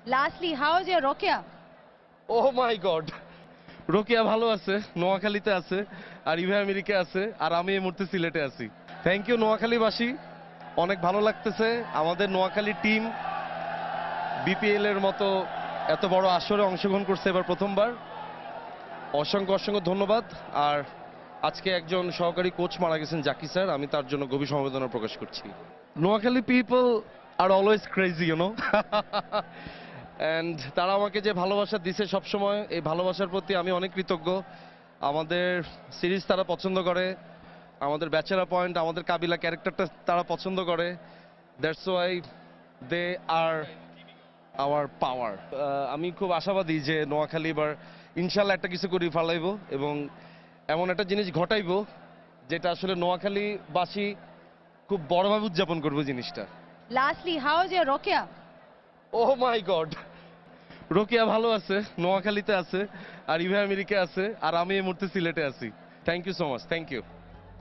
Lastly, how is your Rokia? Oh my God, Rokeya ভালো আছে, নোয়াখালীতে আছে, আর ইভা আমেরিকা আছে, আর আমি এই মুহূর্তে সিলেটে আছি। থ্যাংক ইউ নোয়াখালীবাসী, অনেক ভালো লাগতেছে। আমাদের নোয়াখালী টিম বিপিএল এর মতো এত বড় আসরে অংশগ্রহণ করছে এবার প্রথমবার। অসংখ্য অসংখ্য ধন্যবাদ। আর আজকে একজন সহকারী কোচ মারা গেছেন, জাকি স্যার, আমি তার জন্য গভীর সমবেদনা প্রকাশ করছি। Noakhali people are always crazy, you know. And তারা আমাকে যে ভালোবাসা দিছে সবসময়, এই ভালোবাসার প্রতি আমি অনেক কৃতজ্ঞ। আমাদের সিরিজ তারা পছন্দ করে, আমাদের ব্যাচেলার পয়েন্ট, আমাদের কাবিলা ক্যারেক্টারটা তারা পছন্দ করে। That's why they are our power. আমি খুব আশাবাদী যে নোয়াখালী এবার ইনশাল্লাহ একটা কিছু করে ফেলাইব এবং এমন একটা জিনিস ঘটাইব যেটা আসলে নোয়াখালীবাসী খুব বড়ভাবে উদযাপন করবো জিনিসটা। Lastly, how is your Rokia? Oh my God, Rokeya ভালো আছে, নোয়াখালীতে আছে, আর ইভা আমেরিকা আছে, আর আমি এই মুহূর্তে সিলেটে আছি। Thank you so much, thank you.